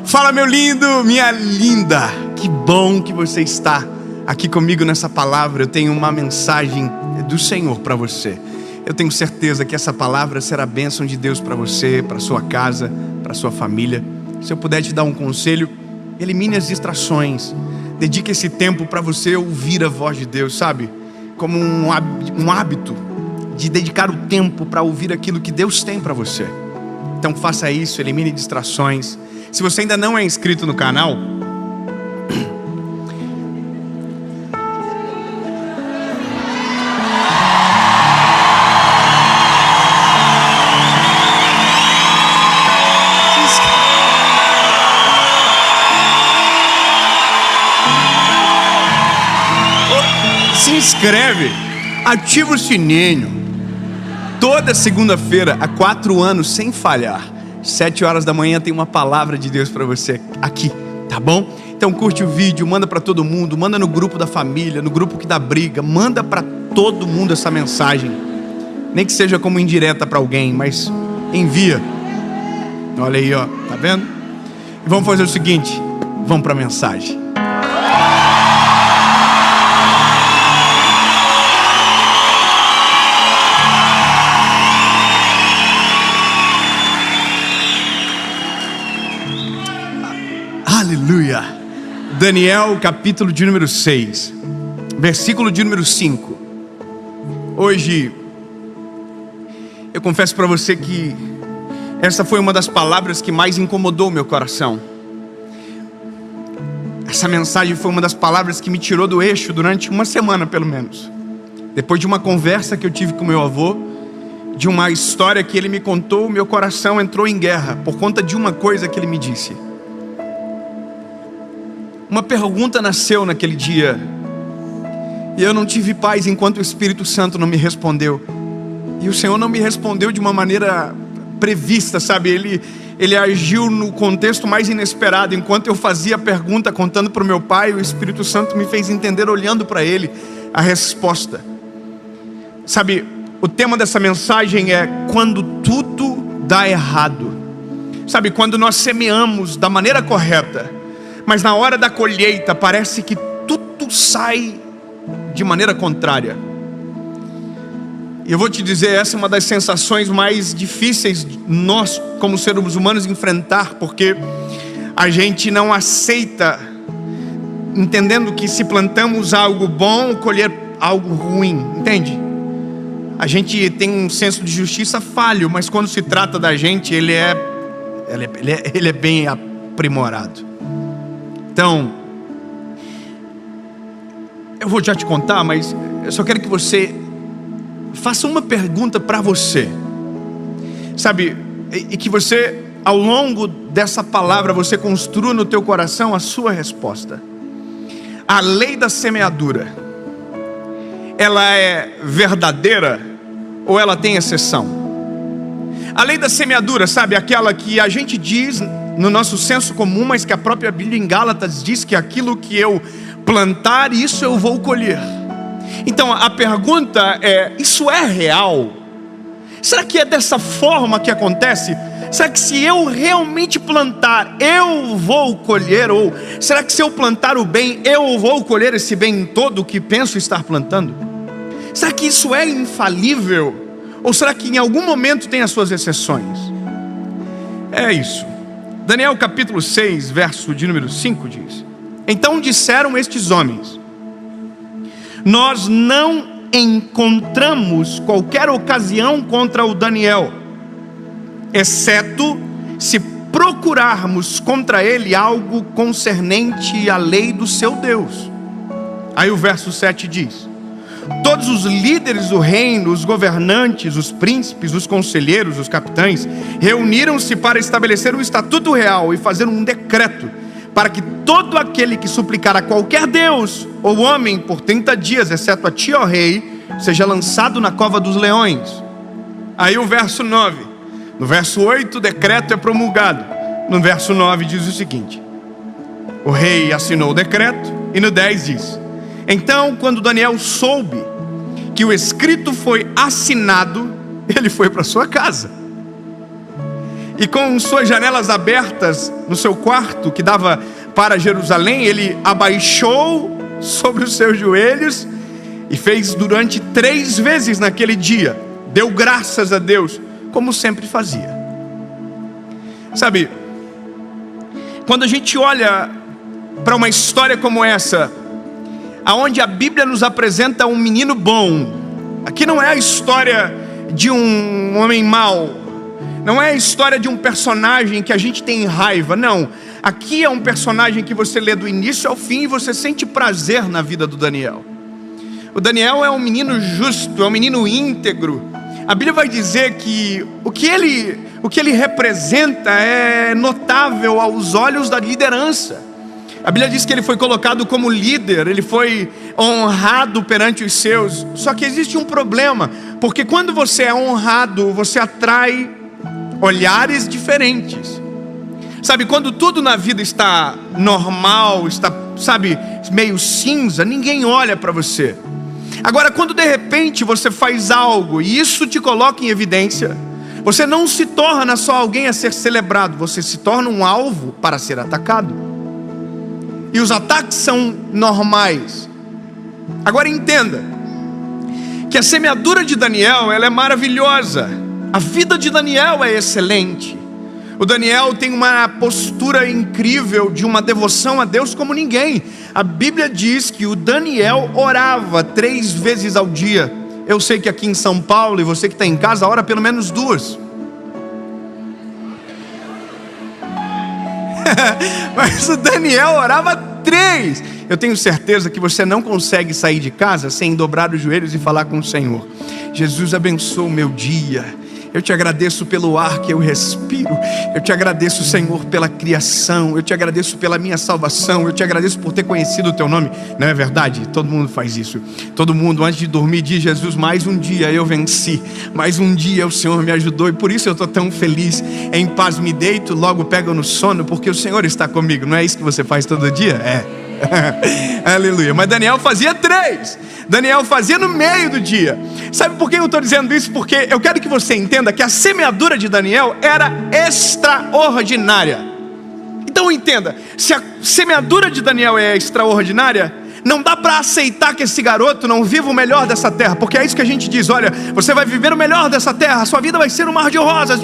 Fala, meu lindo, minha linda. Que bom que você está aqui comigo nessa palavra. Eu tenho uma mensagem do Senhor para você. Eu tenho certeza que essa palavra será bênção de Deus para você, para sua casa, para sua família. Se eu puder te dar um conselho, elimine as distrações. Dedique esse tempo para você ouvir a voz de Deus, sabe? Como um hábito de dedicar o tempo para ouvir aquilo que Deus tem para você. Então faça isso, elimine distrações. Se você ainda não é inscrito no canal, se inscreve, ativa o sininho. Toda segunda-feira, há 4 anos, sem falhar, 7 horas da manhã tem uma palavra de Deus para você aqui, tá bom? Então curte o vídeo, manda para todo mundo, manda no grupo da família, no grupo que dá briga, manda para todo mundo essa mensagem. Nem que seja como indireta para alguém, mas envia. Olha aí, ó, tá vendo? E vamos fazer o seguinte, vamos para a mensagem. Aleluia. Daniel, capítulo de número 6, versículo de número 5. Hoje, eu confesso para você que essa foi uma das palavras que mais incomodou meu coração. Essa mensagem foi uma das palavras que me tirou do eixo durante uma semana, pelo menos. Depois de uma conversa que eu tive com meu avô, de uma história que ele me contou, meu coração entrou em guerra por conta de uma coisa que ele me disse. Uma pergunta nasceu naquele dia, e eu não tive paz enquanto o Espírito Santo não me respondeu. E o Senhor não me respondeu de uma maneira prevista, sabe? Ele agiu no contexto mais inesperado. Enquanto eu fazia a pergunta, contando para o meu pai, o Espírito Santo me fez entender, olhando para ele, a resposta. Sabe, o tema dessa mensagem é quando tudo dá errado. Sabe, quando nós semeamos da maneira correta, mas na hora da colheita parece que tudo sai de maneira contrária. E eu vou te dizer, essa é uma das sensações mais difíceis de nós, como seres humanos, enfrentar, porque a gente não aceita, entendendo que se plantamos algo bom, colher algo ruim, entende? A gente tem um senso de justiça falho, mas quando se trata da gente, ele é bem aprimorado. Então, eu vou já te contar, mas eu só quero que você faça uma pergunta para você, sabe? E que você, ao longo dessa palavra, você construa no teu coração a sua resposta. A lei da semeadura, ela é verdadeira ou ela tem exceção? A lei da semeadura, sabe? Aquela que a gente diz no nosso senso comum, mas que a própria Bíblia em Gálatas diz que aquilo que eu plantar, isso eu vou colher. Então a pergunta é, isso é real? Será que é dessa forma que acontece? Será que se eu realmente plantar, eu vou colher? Ou será que se eu plantar o bem, eu vou colher esse bem todo que penso estar plantando? Será que isso é infalível? Ou será que em algum momento tem as suas exceções? É isso. Daniel capítulo 6, verso de número 5 diz: então disseram estes homens: nós não encontramos qualquer ocasião contra o Daniel, exceto se procurarmos contra ele algo concernente à lei do seu Deus. Aí o verso 7 diz: todos os líderes do reino, os governantes, os príncipes, os conselheiros, os capitães, reuniram-se para estabelecer um estatuto real e fazer um decreto, para que todo aquele que suplicar a qualquer Deus ou homem por 30 dias, exceto a ti, ó rei, seja lançado na cova dos leões. Aí o verso 9, no verso 8 o decreto é promulgado. No verso 9 diz o seguinte: o rei assinou o decreto, e no 10 diz: então, quando Daniel soube que o escrito foi assinado, ele foi para sua casa. e com suas janelas abertas no seu quarto, que dava para Jerusalém, ele abaixou sobre os seus joelhos e fez durante 3 vezes naquele dia. Deu graças a Deus, como sempre fazia. Sabe, quando a gente olha para uma história como essa, aonde a Bíblia nos apresenta um menino bom, aqui não é a história de um homem mau, não é a história de um personagem que a gente tem raiva, não. Aqui é um personagem que você lê do início ao fim e você sente prazer na vida do Daniel. O Daniel é um menino justo, é um menino íntegro. A Bíblia vai dizer que o que ele representa é notável aos olhos da liderança. A Bíblia diz que ele foi colocado como líder, ele foi honrado perante os seus. Só que existe um problema, porque quando você é honrado, você atrai olhares diferentes. Sabe, quando tudo na vida está normal, está, sabe, meio cinza, ninguém olha para você. Agora, quando de repente você faz algo e isso te coloca em evidência, você não se torna só alguém a ser celebrado, você se torna um alvo para ser atacado. E os ataques são normais. Agora entenda que a semeadura de Daniel, ela é maravilhosa. A vida de Daniel é excelente. O Daniel tem uma postura incrível de uma devoção a Deus como ninguém. A Bíblia diz que o Daniel orava 3 vezes ao dia. Eu sei que aqui em São Paulo, e você que está em casa, ora pelo menos 2. Mas o Daniel orava 3. Eu tenho certeza que você não consegue sair de casa sem dobrar os joelhos e falar com o Senhor: Jesus, abençoa o meu dia. Eu te agradeço pelo ar que eu respiro. Eu te agradeço, Senhor, pela criação. Eu te agradeço pela minha salvação. Eu te agradeço por ter conhecido o teu nome. Não é verdade? Todo mundo faz isso. Todo mundo antes de dormir diz: Jesus, mais um dia eu venci. Mais um dia o Senhor me ajudou. E por isso eu estou tão feliz. Em paz me deito, logo pego no sono, porque o Senhor está comigo. Não é isso que você faz todo dia? É. Aleluia. Mas Daniel fazia 3. Daniel fazia no meio do dia. Sabe por que eu estou dizendo isso? Porque eu quero que você entenda que a semeadura de Daniel era extraordinária. Então entenda, se a semeadura de Daniel é extraordinária, não dá para aceitar que esse garoto não viva o melhor dessa terra. Porque é isso que a gente diz: olha, você vai viver o melhor dessa terra, a sua vida vai ser um mar de rosas.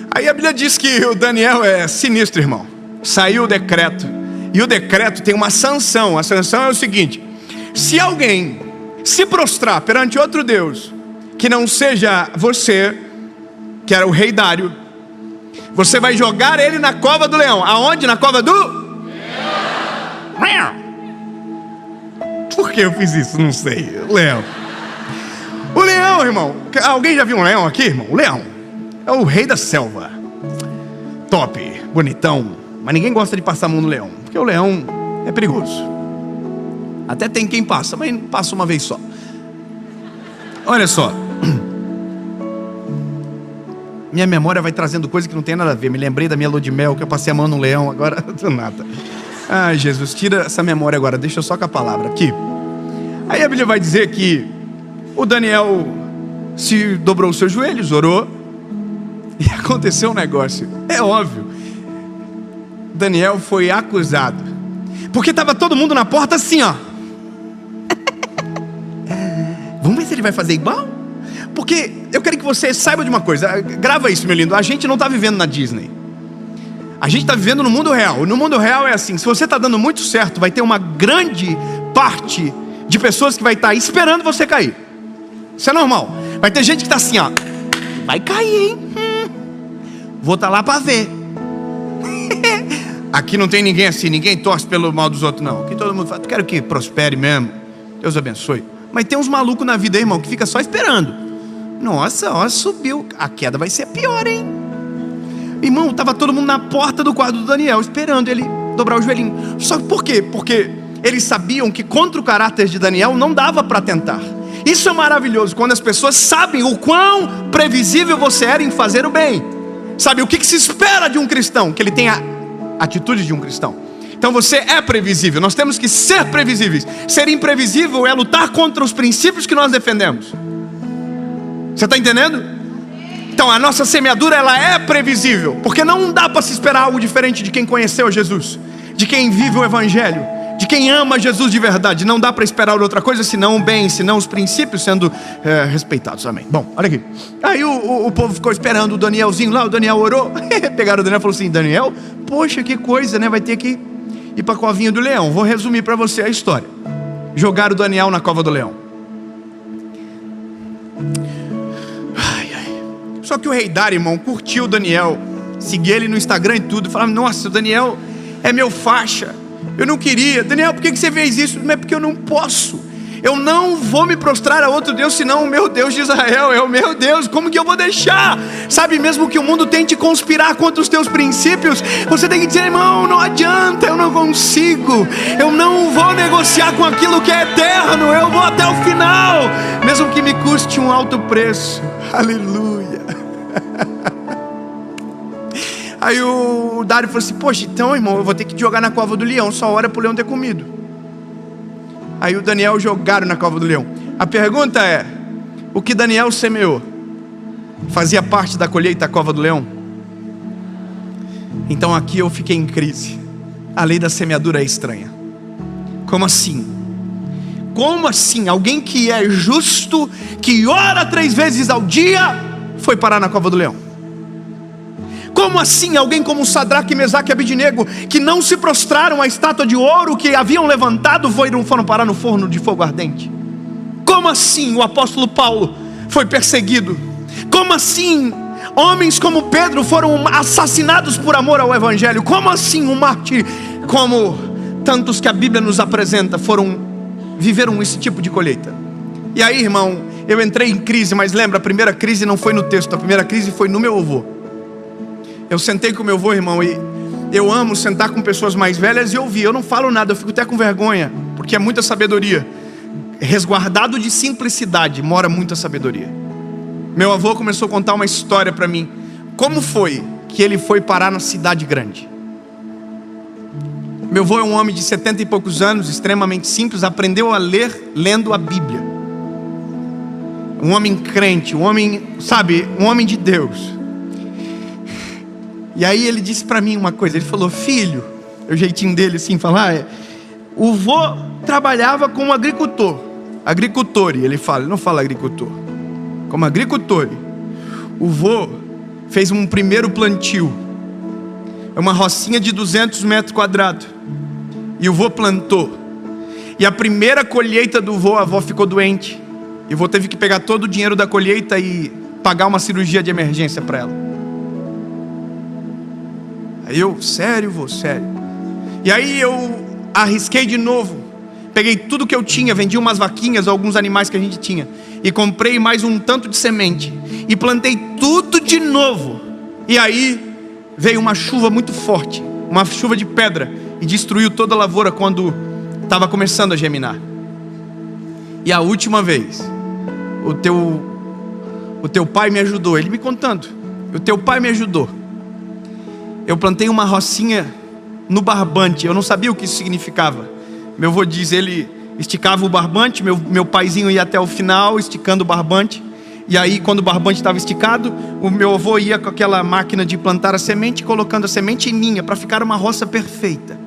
Aí a Bíblia diz que o Daniel é sinistro, irmão. Saiu o decreto. E o decreto tem uma sanção. A sanção é o seguinte: se alguém se prostrar perante outro Deus, que não seja você, que era o rei Dário, você vai jogar ele na cova do leão. Aonde? Na cova do leão. Por que eu fiz isso? Não sei. Leão. O leão, irmão. Alguém já viu um leão aqui, irmão? O leão é o rei da selva. Top, bonitão. Mas ninguém gosta de passar a mão no leão, porque o leão é perigoso. Até tem quem passa, mas passa uma vez só. Olha só. Minha memória vai trazendo coisa que não tem nada a ver. Me lembrei da minha lua de mel, que eu passei a mão no leão. Agora, nada. Ai, Jesus, tira essa memória agora. Deixa só com a palavra aqui. Aí a Bíblia vai dizer que o Daniel se dobrou os seus joelhos, orou. E aconteceu um negócio. É óbvio. Daniel foi acusado. Porque estava todo mundo na porta assim, ó. Vamos ver se ele vai fazer igual? Porque eu quero que você saiba de uma coisa. Grava isso, meu lindo. A gente não está vivendo na Disney. A gente está vivendo no mundo real. No mundo real é assim: se você está dando muito certo, vai ter uma grande parte de pessoas que vai estar esperando você cair. Isso é normal. Vai ter gente que está assim, ó. Vai cair, hein? Vou estar lá para ver. Aqui não tem ninguém assim, ninguém torce pelo mal dos outros, não. Aqui todo mundo fala: quero que prospere mesmo, Deus abençoe. Mas tem uns malucos na vida aí, irmão, que fica só esperando. Nossa, ó, subiu. A queda vai ser pior, hein? Irmão, estava todo mundo na porta do quarto do Daniel, esperando ele dobrar o joelhinho. Só que por quê? Porque eles sabiam que contra o caráter de Daniel não dava para tentar. Isso é maravilhoso, quando as pessoas sabem o quão previsível você era em fazer o bem. Sabe, o que se espera de um cristão? Que ele tenha atitude de um cristão. Então você é previsível. Nós temos que ser previsíveis. Ser imprevisível é lutar contra os princípios que nós defendemos. Você está entendendo? Então a nossa semeadura, ela é previsível, porque não dá para se esperar algo diferente de quem conheceu Jesus, de quem vive o Evangelho, de quem ama Jesus de verdade. Não dá para esperar outra coisa senão o bem, senão os princípios sendo respeitados. Amém. Bom, olha aqui. Aí o povo ficou esperando o Danielzinho lá. O Daniel orou. Pegaram o Daniel e falaram assim: Daniel, poxa, que coisa, né? Vai ter que ir para a covinha do leão. Vou resumir para você a história. Jogaram o Daniel na cova do leão. Só que o rei Dário, irmão, curtiu o Daniel, seguia ele no Instagram e tudo, falava: nossa, o Daniel é meu faixa, eu não queria. Daniel, por que você fez isso? Não é porque eu não posso. Eu não vou me prostrar a outro Deus, senão o meu Deus de Israel é o meu Deus. Como que eu vou deixar? Sabe, mesmo que o mundo tente conspirar contra os teus princípios, você tem que dizer: irmão, não adianta, eu não consigo. Eu não vou negociar com aquilo que é eterno. Eu vou até o final, mesmo que me custe um alto preço. Aleluia. Aí o Dário falou assim: poxa, então, irmão, eu vou ter que jogar na cova do leão. Só hora para o leão ter comido. Aí o Daniel jogaram na cova do leão. A pergunta é: o que Daniel semeou fazia parte da colheita da cova do leão? Então aqui eu fiquei em crise. A lei da semeadura é estranha. Como assim? Como assim? Alguém que é justo, que ora 3 vezes ao dia, foi parar na cova do leão? Como assim alguém como Sadraque, Mesaque e Abednego, que não se prostraram à estátua de ouro que haviam levantado, foram parar no forno de fogo ardente? Como assim o apóstolo Paulo foi perseguido? Como assim homens como Pedro foram assassinados por amor ao Evangelho? Como assim um mártir como tantos que a Bíblia nos apresenta viveram esse tipo de colheita? E aí, irmão, eu entrei em crise. Mas lembra, a primeira crise não foi no texto, a primeira crise foi no meu avô. Eu sentei com meu avô, irmão, e eu amo sentar com pessoas mais velhas e ouvir. Eu não falo nada, eu fico até com vergonha, porque é muita sabedoria. Resguardado de simplicidade mora muita sabedoria. Meu avô começou a contar uma história para mim. Como foi que ele foi parar na cidade grande? Meu avô é um homem de 70 e poucos anos, extremamente simples, aprendeu a ler lendo a Bíblia. Um homem crente, um homem, sabe, um homem de Deus. E aí ele disse para mim uma coisa. Ele falou: filho, o jeitinho dele assim falar o vô trabalhava como agricultor. Ele fala, ele não fala agricultor. Como agricultor. O vô fez um primeiro plantio. É uma rocinha de 200 metros quadrados. E o vô plantou. E a primeira colheita do vô, a avó ficou doente. E o vô teve que pegar todo o dinheiro da colheita e pagar uma cirurgia de emergência para ela. Aí eu, sério, vô, sério. E aí eu arrisquei de novo. Peguei tudo que eu tinha, vendi umas vaquinhas, alguns animais que a gente tinha, e comprei mais um tanto de semente, e plantei tudo de novo. E aí veio uma chuva muito forte, uma chuva de pedra, e destruiu toda a lavoura quando estava começando a germinar. E a última vez, o teu pai me ajudou. Ele me contando, o teu pai me ajudou. Eu plantei uma rocinha no barbante. Eu não sabia o que isso significava. Meu avô diz, ele esticava o barbante. Meu paizinho ia até o final esticando o barbante. E aí quando o barbante estava esticado, o meu avô ia com aquela máquina de plantar a semente, colocando a semente em linha, para ficar uma roça perfeita.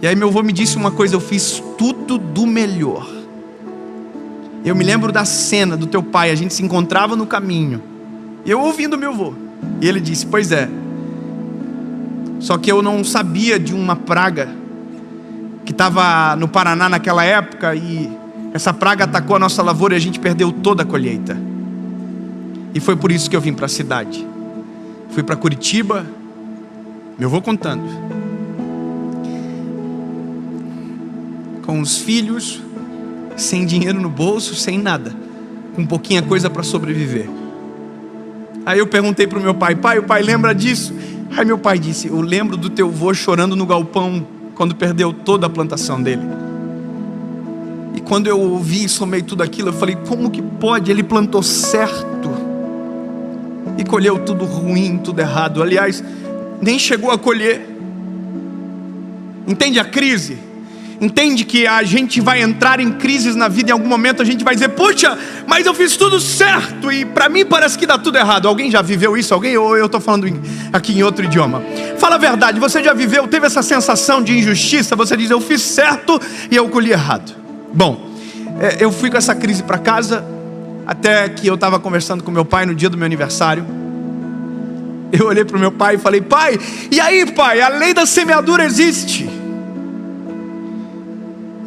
E aí meu avô me disse uma coisa: eu fiz tudo do melhor. Eu me lembro da cena do teu pai. A gente se encontrava no caminho, e eu ouvindo meu avô. E ele disse: pois é, só que eu não sabia de uma praga que estava no Paraná naquela época, e essa praga atacou a nossa lavoura e a gente perdeu toda a colheita. E foi por isso que eu vim para a cidade. Fui para Curitiba, meu avô contando, com os filhos, sem dinheiro no bolso, sem nada, com pouquinha coisa para sobreviver. Aí eu perguntei para o meu pai: pai, o pai lembra disso? Aí meu pai disse: eu lembro do teu avô chorando no galpão quando perdeu toda a plantação dele. E quando eu ouvi e somei tudo aquilo, eu falei: como que pode? Ele plantou certo e colheu tudo ruim, tudo errado. Aliás, nem chegou a colher. Entende a crise? Entende que a gente vai entrar em crises na vida. Em algum momento a gente vai dizer: puxa, mas eu fiz tudo certo e para mim parece que dá tudo errado. Alguém já viveu isso? Alguém? Ou eu estou falando aqui em outro idioma? Fala a verdade, você já viveu, teve essa sensação de injustiça? Você diz: eu fiz certo e eu colhi errado. Bom, eu fui com essa crise para casa, até que eu estava conversando com meu pai no dia do meu aniversário. Eu olhei para o meu pai e falei: pai, e aí pai, a lei da semeadura existe.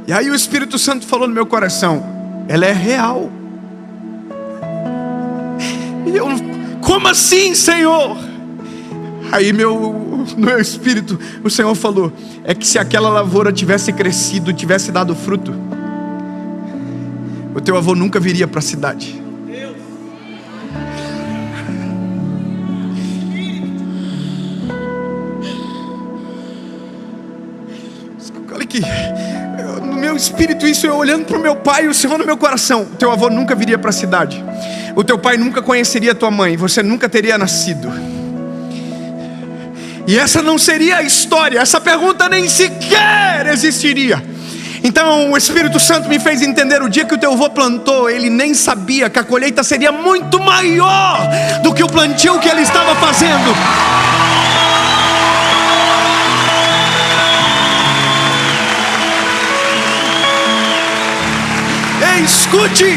E aí o Espírito Santo falou no meu coração: ela é real. E eu: como assim, Senhor? Aí no meu espírito o Senhor falou: é que se aquela lavoura tivesse crescido, tivesse dado fruto, o teu avô nunca viria para a cidade. Olha aqui, no meu espírito isso, eu olhando para o meu pai e o Senhor no meu coração: o teu avô nunca viria para a cidade, o teu pai nunca conheceria a tua mãe, você nunca teria nascido. E essa não seria a história, essa pergunta nem sequer existiria. Então o Espírito Santo me fez entender: o dia que o teu avô plantou, ele nem sabia que a colheita seria muito maior do que o plantio que ele estava fazendo. Ei, escute!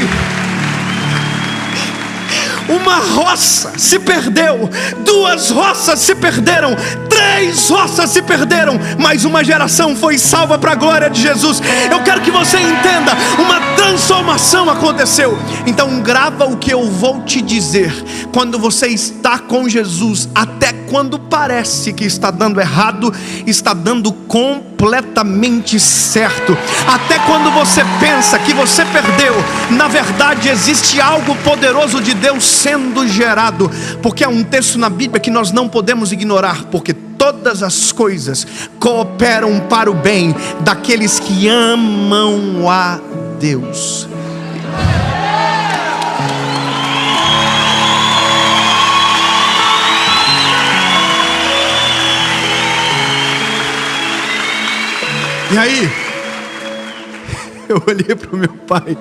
Uma roça se perdeu, 2 roças se perderam, 3 roças se perderam, mas uma geração foi salva para a glória de Jesus. Eu quero que você entenda, uma transformação aconteceu. Então grava o que eu vou te dizer: quando você está com Jesus, até quando parece que está dando errado, está dando completamente certo. Até quando você pensa que você perdeu, na verdade existe algo poderoso de Deus sendo gerado. Porque há um texto na Bíblia que nós não podemos ignorar: porque todas as coisas cooperam para o bem daqueles que amam a Deus. E aí, eu olhei para o meu pai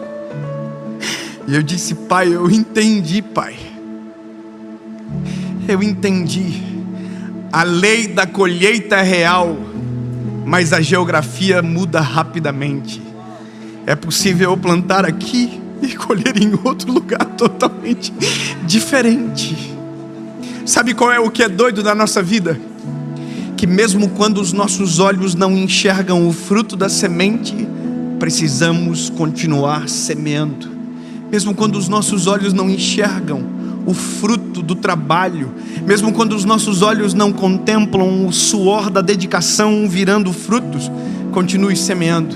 e eu disse: pai, eu entendi, pai. Eu entendi. A lei da colheita é real, mas a geografia muda rapidamente. É possível eu plantar aqui e colher em outro lugar totalmente diferente. Sabe qual é o que é doido da nossa vida? Que mesmo quando os nossos olhos não enxergam o fruto da semente, precisamos continuar semeando. Mesmo quando os nossos olhos não enxergam o fruto do trabalho, mesmo quando os nossos olhos não contemplam o suor da dedicação virando frutos, continue semeando,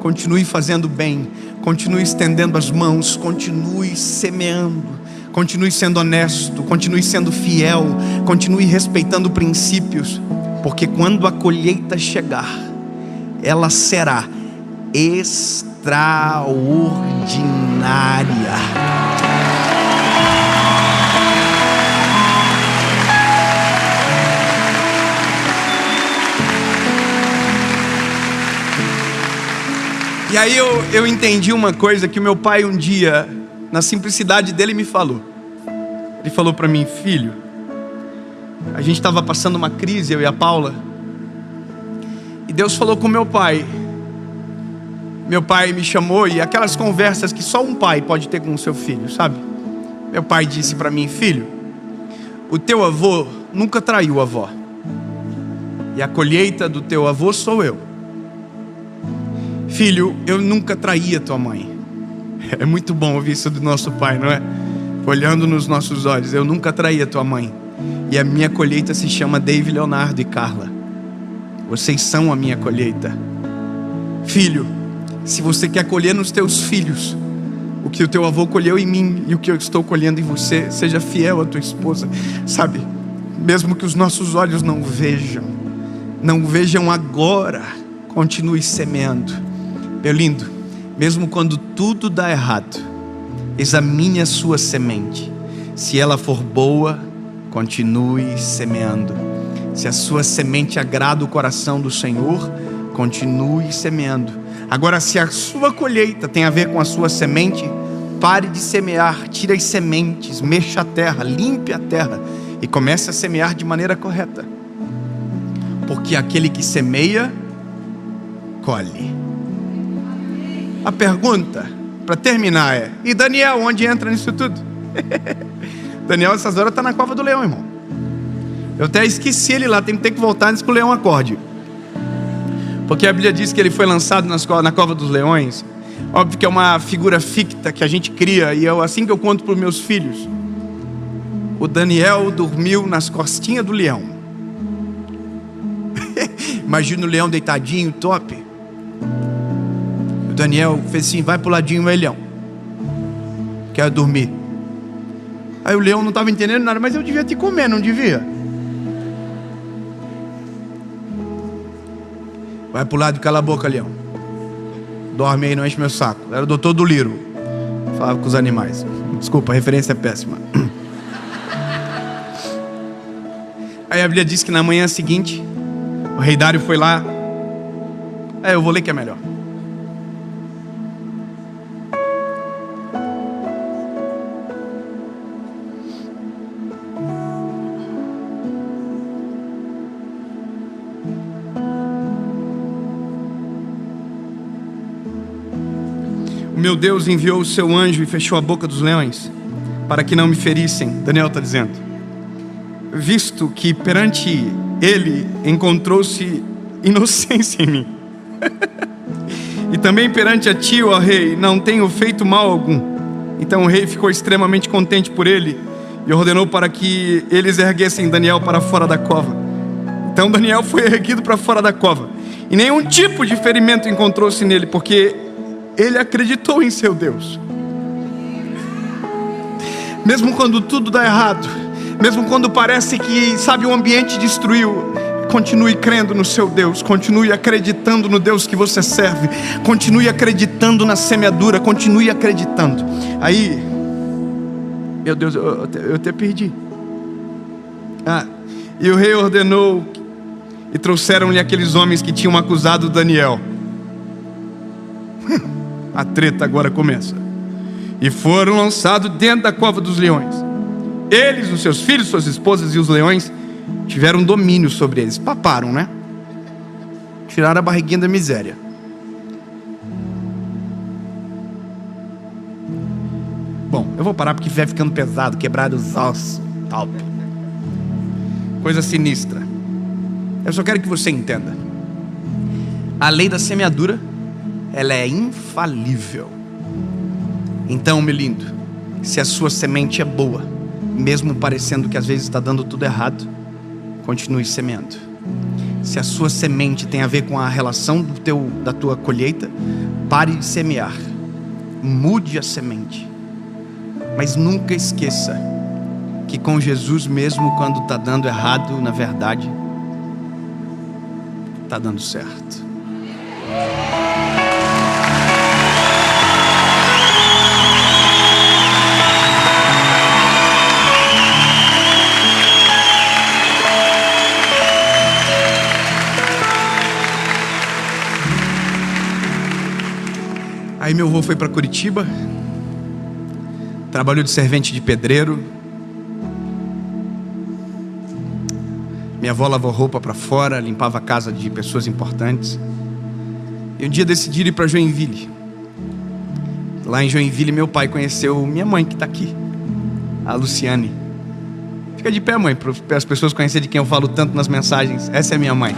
continue fazendo bem, continue estendendo as mãos, continue semeando, continue sendo honesto, continue sendo fiel, continue respeitando princípios, porque quando a colheita chegar, ela será extraordinária. E aí eu entendi uma coisa que o meu pai um dia, na simplicidade dele, me falou. Ele falou para mim: filho, a gente estava passando uma crise, eu e a Paula, e Deus falou com meu pai. Meu pai me chamou, e aquelas conversas que só um pai pode ter com o seu filho, sabe? Meu pai disse para mim: filho, o teu avô nunca traiu a avó, e a colheita do teu avô sou eu. Filho, eu nunca traí a tua mãe. É muito bom ouvir isso do nosso pai, não é? Olhando nos nossos olhos: eu nunca traí a tua mãe, e a minha colheita se chama David, Leonardo e Carla. Vocês são a minha colheita. Filho, se você quer colher nos teus filhos o que o teu avô colheu em mim e o que eu estou colhendo em você, seja fiel à tua esposa. Sabe, mesmo que os nossos olhos não vejam agora, continue semeando. Meu lindo, mesmo quando tudo dá errado, examine a sua semente. Se ela for boa, continue semeando. Se a sua semente agrada o coração do Senhor, continue semeando. Agora, se a sua colheita tem a ver com a sua semente, pare de semear, tire as sementes, mexa a terra, limpe a terra e comece a semear de maneira correta. Porque aquele que semeia, colhe. A pergunta, para terminar, é: e Daniel, onde entra nisso tudo? Daniel, essas horas, está na cova do leão, irmão. Eu até esqueci ele lá, tem que voltar antes que o leão acorde. Porque a Bíblia diz que ele foi lançado na cova dos leões. Óbvio que é uma figura ficta que a gente cria, e é assim que eu conto para os meus filhos. O Daniel dormiu nas costinhas do leão. Imagina o leão deitadinho, top. O Daniel fez assim: vai pro ladinho, leão, quero dormir. Aí o leão não estava entendendo nada: mas eu devia te comer, não devia? Vai pro lado e cala a boca, leão. Dorme aí, não enche meu saco. Era o doutor do Liro, falava com os animais. Desculpa, a referência é péssima. Aí a Bíblia diz que na manhã seguinte, o rei Dário foi lá. Eu vou ler que é melhor. O meu Deus enviou o seu anjo e fechou a boca dos leões, para que não me ferissem. Daniel está dizendo: visto que perante ele encontrou-se inocência em mim. E também perante a ti, ó rei, não tenho feito mal algum. Então o rei ficou extremamente contente por ele e ordenou para que eles erguessem Daniel para fora da cova. Então Daniel foi erguido para fora da cova, e nenhum tipo de ferimento encontrou-se nele, porque ele acreditou em seu Deus. Mesmo quando tudo dá errado, mesmo quando parece que, o ambiente destruiu, continue crendo no seu Deus, continue acreditando no Deus que você serve, continue acreditando na semeadura, continue acreditando. Aí, meu Deus, eu até perdi. E o rei ordenou, e trouxeram-lhe aqueles homens que tinham acusado Daniel. A treta agora começa. E foram lançados dentro da cova dos leões. Eles, os seus filhos, suas esposas e os leões tiveram domínio sobre eles. Paparam, né? Tiraram a barriguinha da miséria. Bom, eu vou parar porque vai ficando pesado, quebrar os ossos, tal. Coisa sinistra. Eu só quero que você entenda: a lei da semeadura, ela é infalível. Então, meu lindo, se a sua semente é boa, mesmo parecendo que às vezes está dando tudo errado, continue semeando. Se a sua semente tem a ver com a relação da tua colheita, pare de semear, mude a semente. Mas nunca esqueça que com Jesus, mesmo quando está dando errado, na verdade está dando certo. Aí meu avô foi para Curitiba, trabalhou de servente de pedreiro. Minha avó lavou roupa para fora, limpava a casa de pessoas importantes. E um dia decidiram ir para Joinville. Lá em Joinville, meu pai conheceu minha mãe, que está aqui, a Luciane. Fica de pé, mãe, para as pessoas conhecerem de quem eu falo tanto nas mensagens. Essa é minha mãe.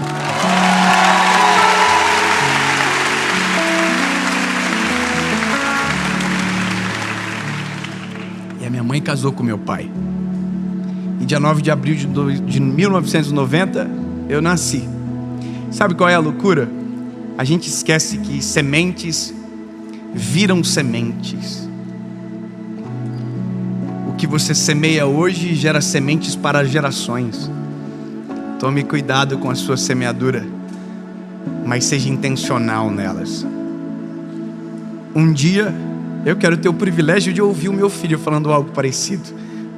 Minha mãe casou com meu pai. E dia 9 de abril de 1990 eu nasci. Sabe qual é a loucura? A gente esquece que sementes viram sementes. O que você semeia hoje gera sementes para gerações. Tome cuidado com a sua semeadura, mas seja intencional nelas. Um dia eu quero ter o privilégio de ouvir o meu filho falando algo parecido.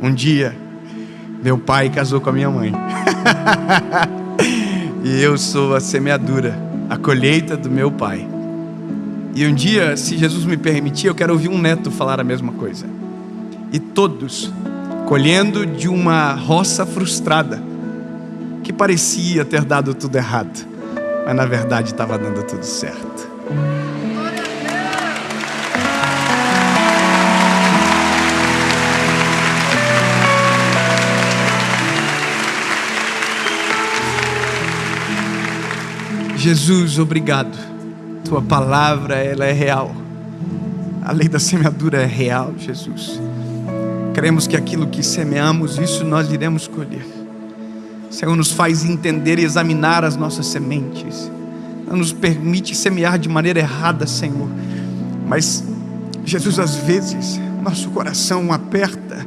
Um dia, meu pai casou com a minha mãe. E eu sou a semeadura, a colheita do meu pai. E um dia, se Jesus me permitir, eu quero ouvir um neto falar a mesma coisa. E todos colhendo de uma roça frustrada, que parecia ter dado tudo errado, mas na verdade estava dando tudo certo. Jesus, obrigado. Tua palavra, ela é real. A lei da semeadura é real, Jesus. Cremos que aquilo que semeamos, isso nós iremos colher. Senhor, nos faz entender e examinar as nossas sementes. Não nos permite semear de maneira errada, Senhor. Mas, Jesus, às vezes, nosso coração aperta,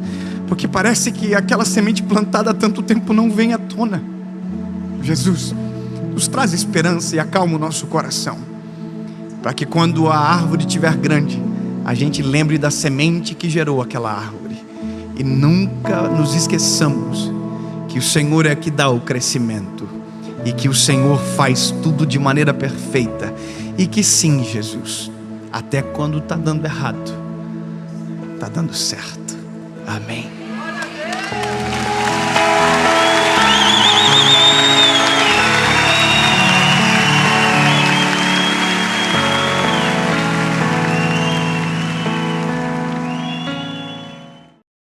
porque parece que aquela semente plantada há tanto tempo não vem à tona. Jesus, nos traz esperança e acalma o nosso coração, para que quando a árvore estiver grande, a gente lembre da semente que gerou aquela árvore. E nunca nos esqueçamos que o Senhor é que dá o crescimento, e que o Senhor faz tudo de maneira perfeita, e que sim, Jesus, até quando está dando errado, está dando certo. Amém.